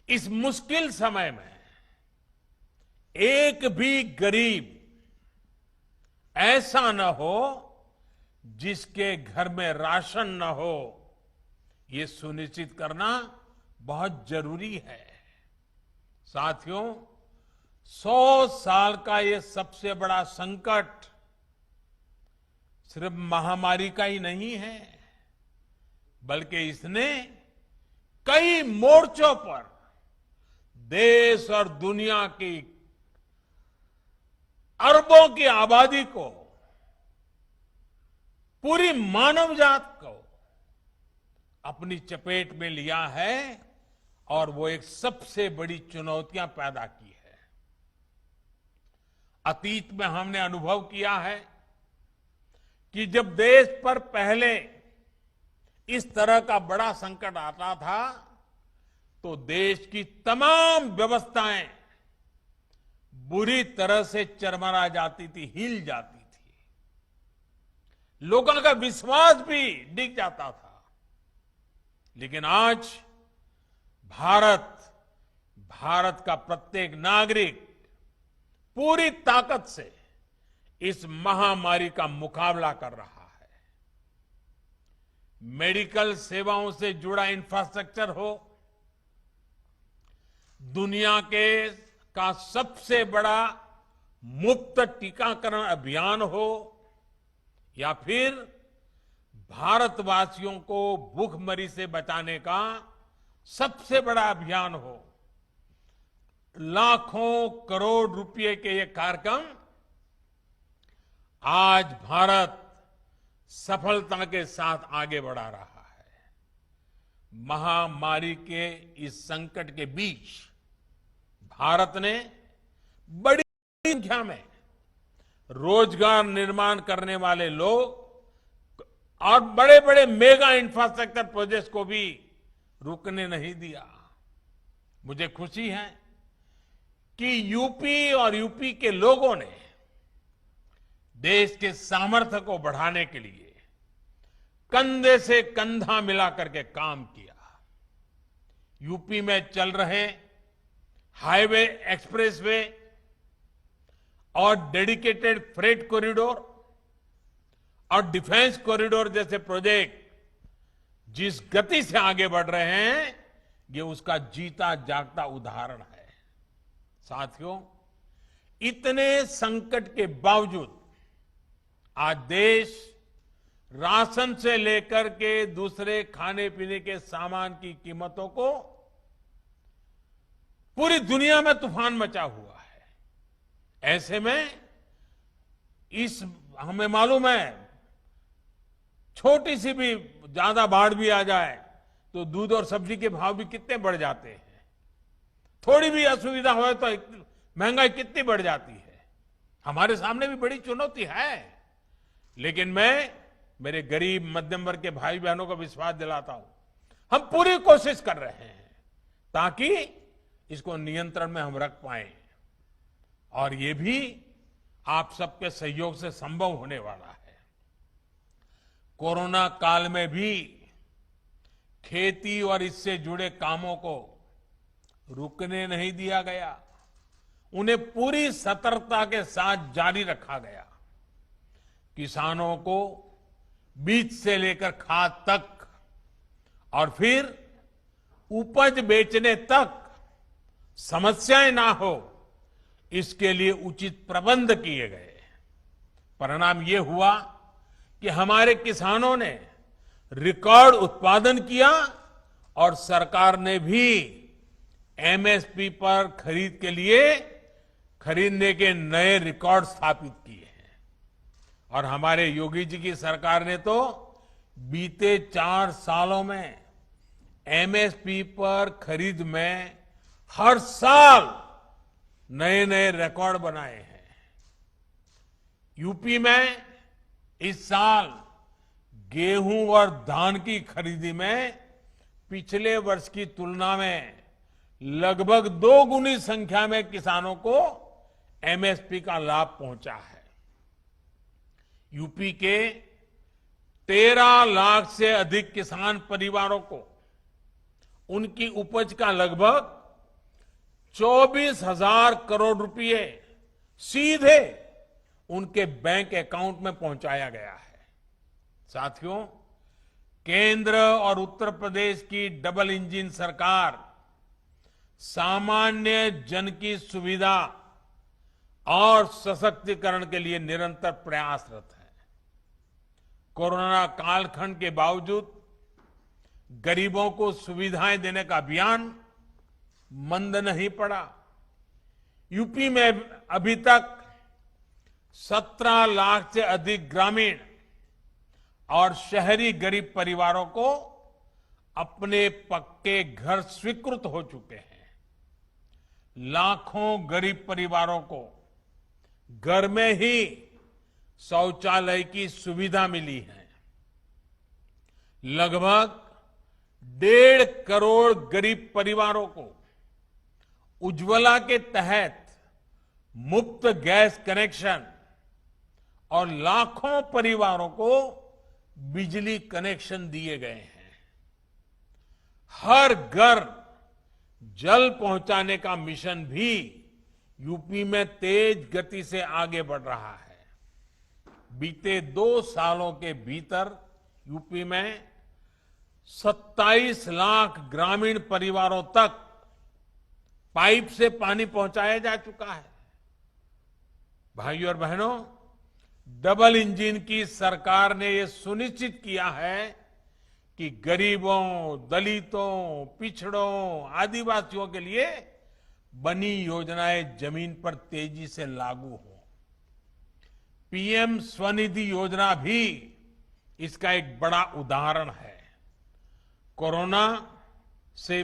इस मुश्किल समय में एक भी गरीब ऐसा न हो जिसके घर में राशन न हो, ये सुनिश्चित करना बहुत जरूरी है। साथियों, 100 साल का ये सबसे बड़ा संकट सिर्फ महामारी का ही नहीं है, बल्कि इसने कई मोर्चों पर देश और दुनिया की अरबों की आबादी को, पूरी मानव जात को अपनी चपेट में लिया है और वो एक सबसे बड़ी चुनौतियां पैदा की है। अतीत में हमने अनुभव किया है कि जब देश पर पहले इस तरह का बड़ा संकट आता था तो देश की तमाम व्यवस्थाएं बुरी तरह से चरमरा जाती थी, हिल जाती थी, लोगों का विश्वास भी डिग जाता था। लेकिन आज भारत का प्रत्येक नागरिक पूरी ताकत से इस महामारी का मुकाबला कर रहा है। मेडिकल सेवाओं से जुड़ा इंफ्रास्ट्रक्चर हो, दुनिया का सबसे बड़ा मुफ्त टीकाकरण अभियान हो, या फिर भारतवासियों को भूखमरी से बचाने का सबसे बड़ा अभियान हो, लाखों करोड़ रुपए के ये कार्यक्रम आज भारत सफलता के साथ आगे बढ़ा रहा है। महामारी के इस संकट के बीच भारत ने बड़ी संख्या में रोजगार निर्माण करने वाले लोग और बड़े बड़े मेगा इंफ्रास्ट्रक्चर प्रोजेक्ट्स को भी रुकने नहीं दिया। मुझे खुशी है कि यूपी और यूपी के लोगों ने देश के सामर्थ्य को बढ़ाने के लिए कंधे से कंधा मिलाकर के काम किया। यूपी में चल रहे हाईवे, एक्सप्रेसवे और डेडिकेटेड फ्रेट कॉरिडोर और डिफेंस कॉरिडोर जैसे प्रोजेक्ट जिस गति से आगे बढ़ रहे हैं, ये उसका जीता जागता उदाहरण है। साथियों, इतने संकट के बावजूद आज देश राशन से लेकर के दूसरे खाने पीने के सामान की कीमतों को, पूरी दुनिया में तूफान मचा हुआ है। ऐसे में हमें मालूम है, छोटी सी भी ज्यादा बाढ़ भी आ जाए तो दूध और सब्जी के भाव भी कितने बढ़ जाते हैं। थोड़ी भी असुविधा हो तो महंगाई कितनी बढ़ जाती है। हमारे सामने भी बड़ी चुनौती है, लेकिन मैं मेरे गरीब मध्यम वर्ग के भाई बहनों को विश्वास दिलाता हूं, हम पूरी कोशिश कर रहे हैं ताकि इसको नियंत्रण में हम रख पाए, और ये भी आप सबके सहयोग से संभव होने वाला है। कोरोना काल में भी खेती और इससे जुड़े कामों को रुकने नहीं दिया गया, उन्हें पूरी सतर्कता के साथ जारी रखा गया। किसानों को बीज से लेकर खाद तक और फिर उपज बेचने तक समस्याएं ना हो, इसके लिए उचित प्रबंध किए गए। परिणाम ये हुआ कि हमारे किसानों ने रिकॉर्ड उत्पादन किया और सरकार ने भी एमएसपी पर खरीदने के नए रिकॉर्ड स्थापित किए हैं। और हमारे योगी जी की सरकार ने तो बीते 4 सालों में एमएसपी पर खरीद में हर साल नए नए रिकॉर्ड बनाए हैं। यूपी में इस साल गेहूं और धान की खरीदी में पिछले वर्ष की तुलना में लगभग 2 गुनी संख्या में किसानों को एमएसपी का लाभ पहुंचा है। यूपी के 13 लाख से अधिक किसान परिवारों को उनकी उपज का लगभग 24,000 करोड़ रुपए सीधे उनके बैंक अकाउंट में पहुंचाया गया है। साथियों, केंद्र और उत्तर प्रदेश की डबल इंजन सरकार सामान्य जन की सुविधा और सशक्तिकरण के लिए निरंतर प्रयासरत है। कोरोना कालखंड के बावजूद गरीबों को सुविधाएं देने का अभियान मंद नहीं पड़ा। यूपी में अभी तक 17 लाख से अधिक ग्रामीण और शहरी गरीब परिवारों को अपने पक्के घर स्वीकृत हो चुके हैं। लाखों गरीब परिवारों को घर में ही शौचालय की सुविधा मिली है। लगभग 1.5 करोड़ गरीब परिवारों को उज्ज्वला के तहत मुफ्त गैस कनेक्शन और लाखों परिवारों को बिजली कनेक्शन दिए गए हैं। हर घर जल पहुंचाने का मिशन भी यूपी में तेज गति से आगे बढ़ रहा है। बीते 2 सालों के भीतर यूपी में 27 लाख ग्रामीण परिवारों तक पाइप से पानी पहुंचाया जा चुका है। भाइयों और बहनों, डबल इंजन की सरकार ने यह सुनिश्चित किया है कि गरीबों, दलितों, पिछड़ों, आदिवासियों के लिए बनी योजनाएं जमीन पर तेजी से लागू हो। पीएम स्वनिधि योजना भी इसका एक बड़ा उदाहरण है। कोरोना से